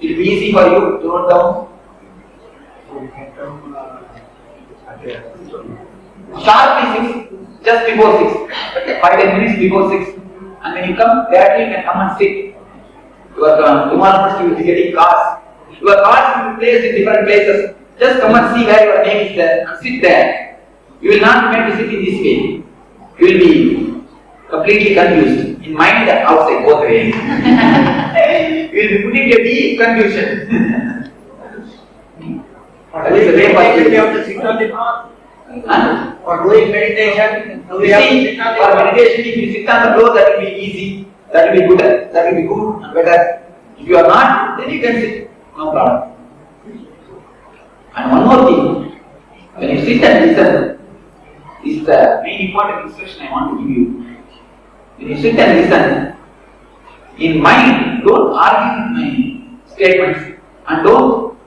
It will be easy for you to note down. Sharply 6, just before 6. 5-10 minutes before 6. And when you come, directly you can come and sit. Tomorrow first you will be getting cards. Your cards will be placed in different places. Just come and see where your name is there and sit there. You will not be meant to sit in this way. You will be completely confused. In mind and outside, both ways. You will be put into a deep confusion. That is the way for We have to sit on the floor. For doing meditation, for meditation, if you sit on the floor, that will be easy. That will be good. That will be good and better. If you are not, then you can sit. No problem. And one more thing. When you sit and listen, this is the main important instruction I want to give you. When you sit and listen, in mind, don't argue with my statements and don't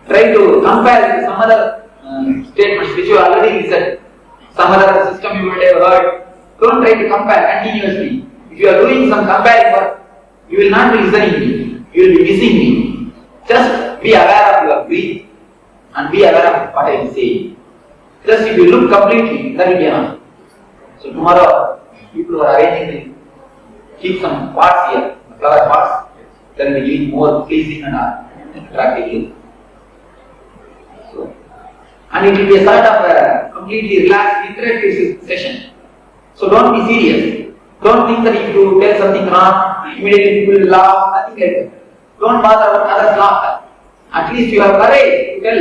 try to compare with some other statements which you already listened. Some other system you might have heard. Don't try to compare continuously. If you are doing some comparing work, you will not be listening me. You will be missing me. Just be aware of your breath and be aware of what I am saying. Just if you look completely, that will be enough. So tomorrow, people who are arranging to keep some pots here, flower pots, that will be giving more pleasing and attractive look. So, and it will be a sort of a completely relaxed, interactive session. So don't be serious. Don't think that if you tell something wrong, immediately people will laugh, nothing like that. Don't bother about others' laughter. At least you have courage to tell.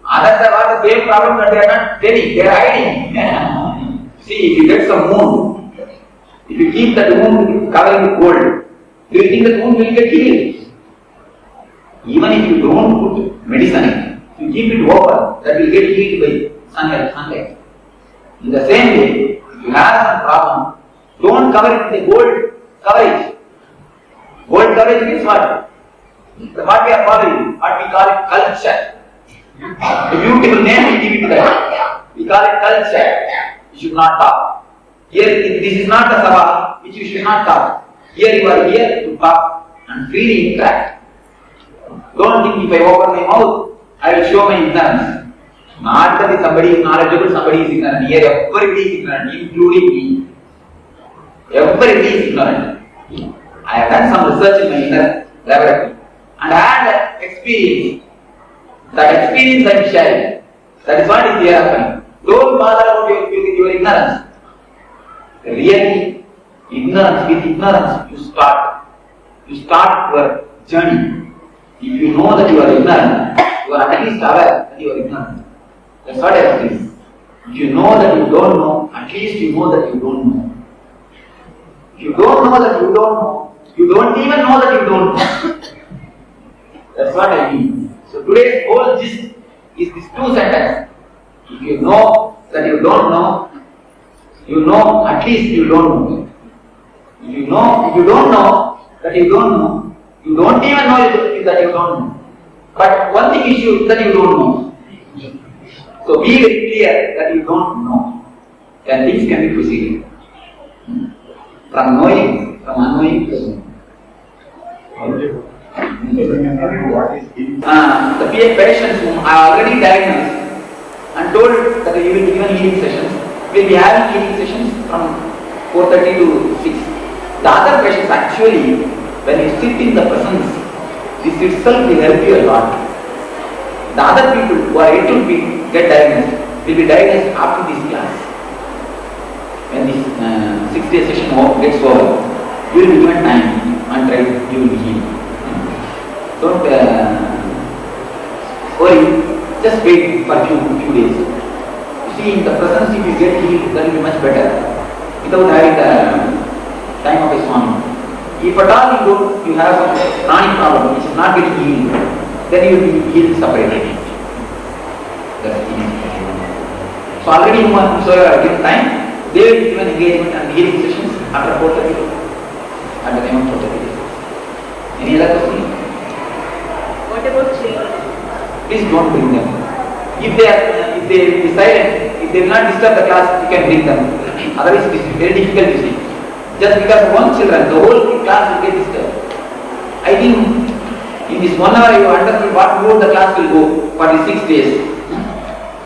Others have got the same problem that they are not telling, they are hiding. See, if you get some wound, if you keep that wound covering with gold, do you think that wound will get healed? Even if you don't put medicine, if you keep it open, that will get healed by sunlight. In the same way, if you have some problem, don't cover it with a gold coverage. Gold coverage means what? What we are following, what we call it culture. A beautiful name we give it to that. We call it culture. You should not talk. Here, this is not a sabha which you should not talk. Here you are here to talk and freely interact. Don't think if I open my mouth, I will show my ignorance. Not that somebody is knowledgeable, somebody is ignorant. Here everybody is ignorant, including me. Everybody is ignorant. I have done some research in my inner laboratory and I had that experience. That experience I am sharing. That is what is here happening. Don't bother about your ignorance. Really, ignorance, with ignorance you start your journey. If you know that you are ignorant, you are at least aware that you are ignorant. That's what I am saying. If you know that you don't know, at least you know that you don't know. If you don't know that you don't know, you don't even know that you don't know. That's what I mean. So today's whole gist is these two sentences. If you know that you don't know, you know at least you don't know. If you don't know that you don't know, you don't even know that you don't know. But one thing is sure that you don't know. So be very clear that you don't know. Then things can be proceeded. From knowing, from unknowing to knowing. The patients whom I already diagnosed and told that you will be given healing sessions, will be having healing sessions from 4:30 to 6. The other patients actually, when you sit in the presence, this itself will help you a lot. The other people who are yet to get diagnosed will be diagnosed after this class. When this 6-day session gets over, you will be given time and try you will be healed. Don't worry, just wait for a few days. You see, in the presence, if you get healed, that will be much better without having the time of a Swami. If at all you have some chronic problem which is not getting healed, then you will be healed separately. That's the thing. So already you have given time, they will be given engagement and healing sessions after 4:30 at the time of 4:30. Any other question? What about children? Please don't bring them. If they be silent, if they will not disturb the class, you can bring them. Otherwise it is very difficult to see. Just because one children, the whole class will get disturbed. I think in this 1 hour you understood what mode the class will go for the 6 days.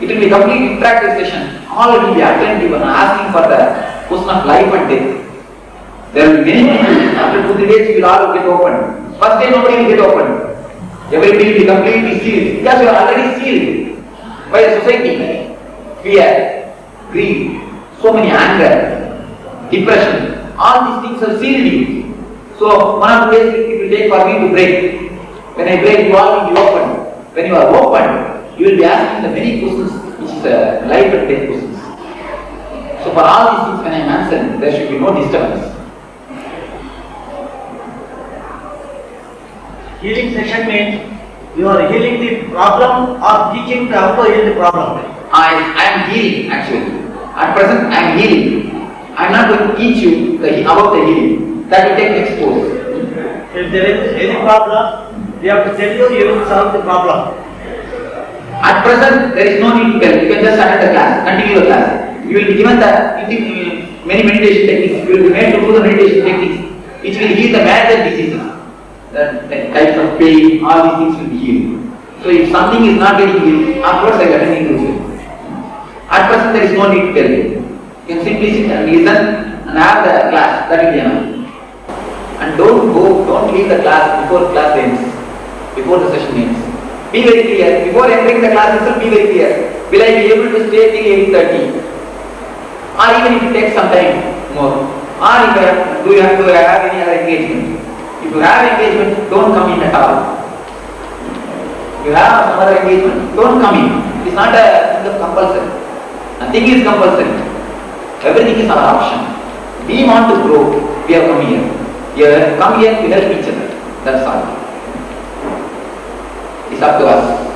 It will be complete interactive session. All will be attentive and asking for the question of life and death. There will be many people. After 2-3 days you will all get open. First day nobody will get open. Everybody will be completely sealed because you are already sealed by the society. Fear, greed, so many anger, depression, all these things are sealed you. So one of the ways it will take for me to break. When I break, you all will be open. When you are open, you will be asking the many questions which is life and death questions. So for all these things when I am answering, there should be no disturbance. Healing session means you are healing the problem or teaching how to heal the problem. I am healing actually. At present I am healing. I am not going to teach you about the healing. That will take next course. If there is any problem, we have to tell you, you will solve the problem. At present, there is no need to tell. You can just attend the class, continue the class. You will be given the many meditation techniques. You will be made to do the meditation techniques, which will heal the major diseases. The types of pain, all these things will be healed. So if something is not getting healed, afterwards I am attending to it. At present, there is no need to tell you. You can simply sit and listen and have the class. That will be enough. And don't leave the class before class ends, before the session ends. Be very clear. Before entering the class itself, be very clear. Will I be able to stay till 8:30? Or even if it takes some time more. Or if do you have any other engagement? If you have engagement, don't come in at all. If you have some other engagement, don't come in. It is not a thing of compulsory. Nothing is compulsory. Everything is our option. We want to grow. We have come here. We have come here to help each other. That's all. It's up to us.